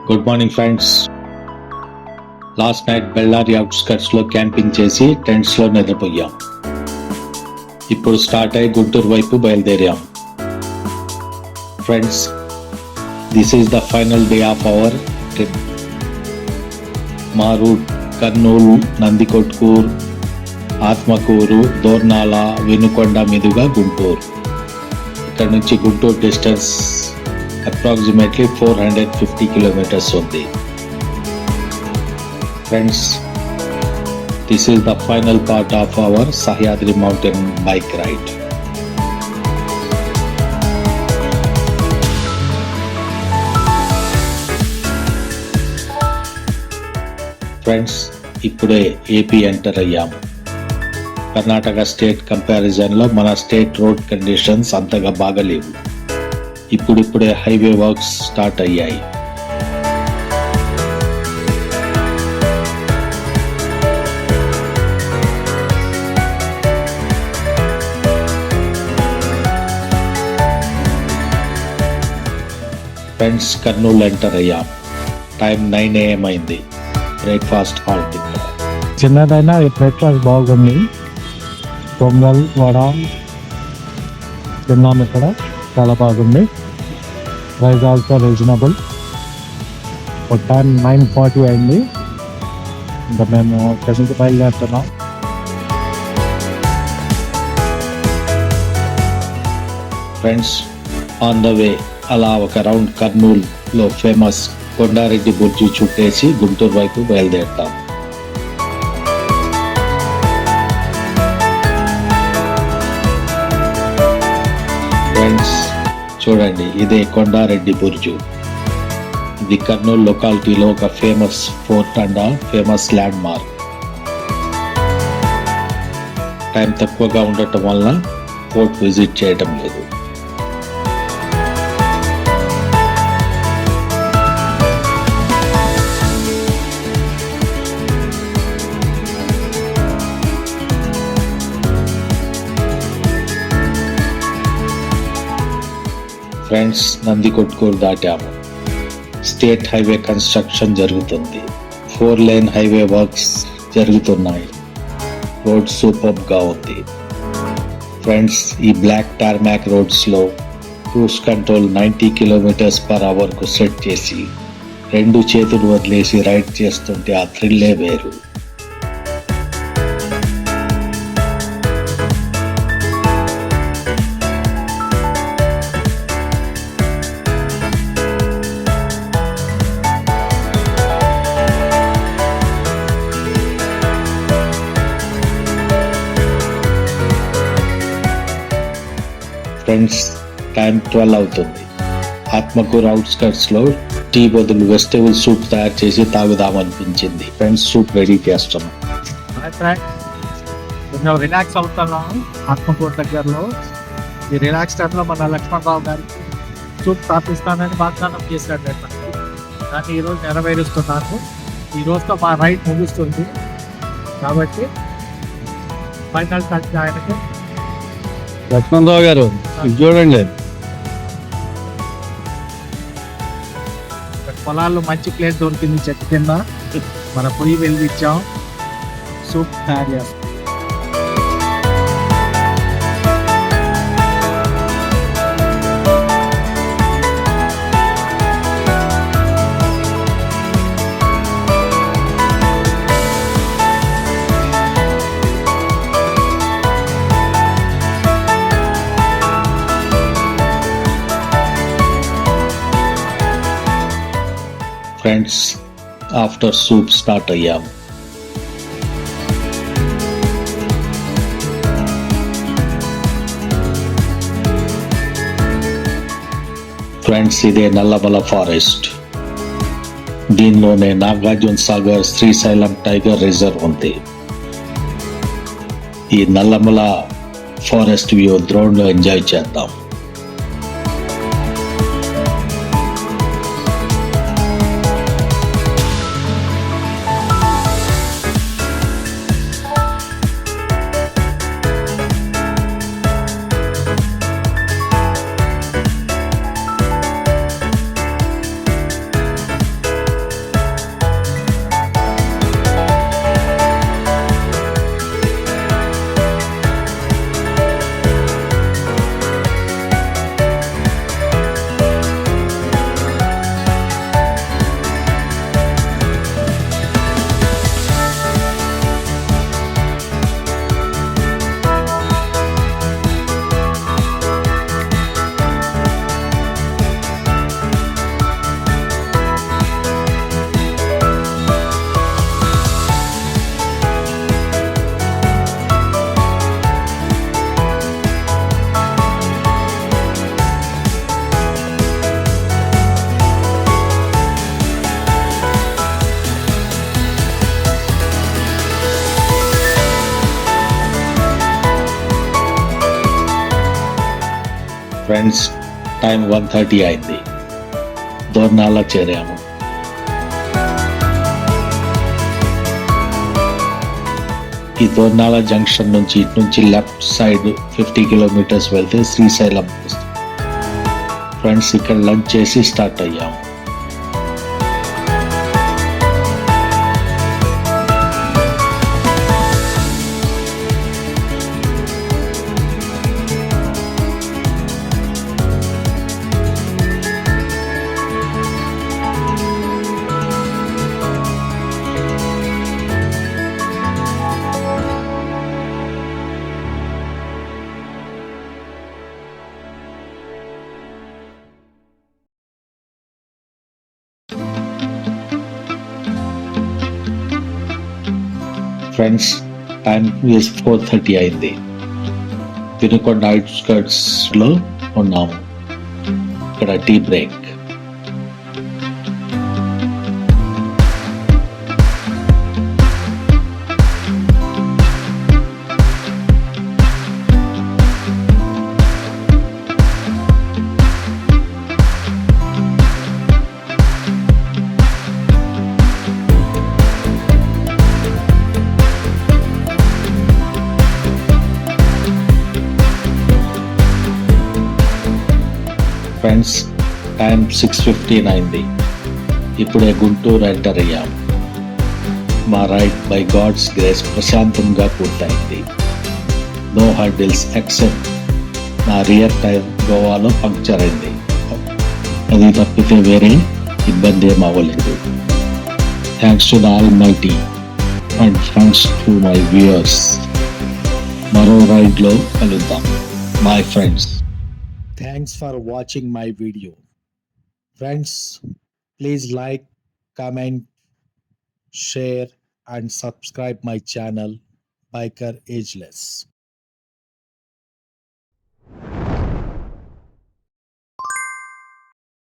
Good morning friends. Last night Bellary అవుట్స్కట్స్లో camping చేసి టెంట్స్లో నిద్రపోయాం. ఇప్పుడు స్టార్ట్ అయ్యి గుంటూరు వైపు బయలుదేరాం. Friends, this is the final day of our trip. మా రూట్ కర్నూలు, నందికొట్కూరు, ఆత్మకూరు, దోర్నాల, వినుకొండ మీదుగా గుంటూరు. ఇక్కడ నుంచి గుంటూరు డిస్టెన్స్ అప్రాక్సిమేట్లీ 450 kilometers ఉంది. Friends, this is the final part of our Sahyadri mountain bike ride. Friends, ఇప్పుడే ఏపీ ఎంటర్ అయ్యాం. కర్ణాటక స్టేట్ కంపారిజన్లో మన స్టేట్ రోడ్ కండిషన్స్ అంతగా బాగలేవు. ఇప్పుడిప్పుడే హైవే వర్క్స్ స్టార్ట్ అయ్యాయి. ఫ్రెండ్స్, కర్నూలు ఎంటర్ అయ్యాం. టైం 9 AM అయింది. బ్రేక్ఫాస్ట్ హాల్ట్ ఇక్కడ. చిన్నదైనా బ్రేక్ఫాస్ట్ బాగుంది. పొంగల్, వడ తిన్నాం ఇక్కడ, చాలా బాగుంది. Price also reasonable. ఒక టైం 9:40 అయింది. ఇంకా మేము ఇక్కడి నుంచి బయలుదేరుతున్నాం. ఫ్రెండ్స్, ఆన్ ద వే అలా ఒక రౌండ్ కర్నూలులో ఫేమస్ కొండారెడ్డి బుర్జి చుట్టేసి గుంటూరు వైపు బయలుదేరుతాం. ఫ్రెండ్స్, చూడండి, ఇదే కొండారెడ్డి బుర్జు. ఇది కర్నూలు లొకాలిటీలో ఒక famous fort and famous landmark. Time తక్కువగా ఉండటం వల్ల ఫోర్ట్ విజిట్ చేయటం లేదు. ఫ్రెండ్స్, నందికొట్కూరు దాటాము. స్టేట్ హైవే కన్స్ట్రక్షన్ జరుగుతుంది. 4 lane హైవే వర్క్స్ జరుగుతున్నాయి. రోడ్ సూపర్బ్గా ఉంది. ఫ్రెండ్స్, ఈ బ్లాక్ టార్మాక్ రోడ్స్లో క్రూజ్ కంట్రోల్ 90 km/h కు సెట్ చేసి 2 చేతులు వదిలేసి రైడ్ చేస్తుంటే ఆ థ్రిల్లే వేరు. ఫ్రెండ్స్, టైం 12 అవుతుంది. ఆత్మకూరు అవుట్స్కట్స్లో టీ బదులు వెజిటేబుల్ సూప్ తయారు చేసి తాగుదామనిపించింది. ఫ్రెండ్స్, సూప్ రెడీ చేస్తున్నాం. కొంచెం రిలాక్స్ అవుతున్నాము. ఆత్మకూరు దగ్గరలో ఈ రిలాక్స్ టైంలో మన లక్ష్మణరావు గారికి సూప్ తాపిస్తానని వాగ్దానం చేశాడు. కానీ ఈరోజు నెరవేరుస్తున్నాను. ఈ రోజుతో మా రైడ్ ముగుస్తుంది. కాబట్టి ఫైనల్ టచ్ ఆయనకి. లక్ష్మణరావు గారు, చూడండి, పొలాల్లో మంచి ప్లేస్ దొరికింది. చెట్టు కింద మన పొయ్యి వెలిగించాం, సూప్ తయారు చేస్తాం. ఫ్రెండ్స్, ఆఫ్టర్ సూప్ స్టార్ట్ అయ్యాం. ఫ్రెండ్స్, ఇదే నల్లమల ఫారెస్ట్. దీనిలోనే నాగార్జున సాగర్ శ్రీశైలం టైగర్ రిజర్వ్ ఉంది. ఈ నల్లమల ఫారెస్ట్ వ్యూ డ్రోన్లో ఎంజాయ్ చేద్దాం. ఫ్రెండ్స్ టైం 1:30 అయింది. దోర్నాల చేరాము. ఈ దోర్నాల జంక్షన్ నుంచి ఇటు నుంచి లెఫ్ట్ సైడ్ 50 కిలోమీటర్స్ వెళ్తే శ్రీశైలం వస్తుంది. ఫ్రెండ్స్ ఇక్కడ లంచ్ చేసి స్టార్ట్ అయ్యాము. ఫ్రెండ్స్ టైం 4:30 అయింది. వినుకొండ అవుట్స్కర్ట్స్ లో ఉన్నాము. ఇక్కడ టీ బ్రేక్. ఫ్రెండ్స్ టైం 6:15 అయింది. ఇప్పుడే గుంటూరు ఎంటర్ అయ్యాం. మా రైడ్ బై గాడ్స్ గ్రేస్ ప్రశాంతంగా పూర్తయింది. నో హర్డిల్స్ ఎక్సెప్ట్ నా రియర్ టైం గోవాలో పంక్చర్ అయింది. అది తప్పితే వేరే ఇబ్బంది ఏం అవ్వలేదు. Thanks to the almighty and thanks to my viewers. మరో రైడ్లో కలుద్దాం. My friends. Thanks for watching my video. Friends, please like, comment, share and subscribe my channel Biker Ageless.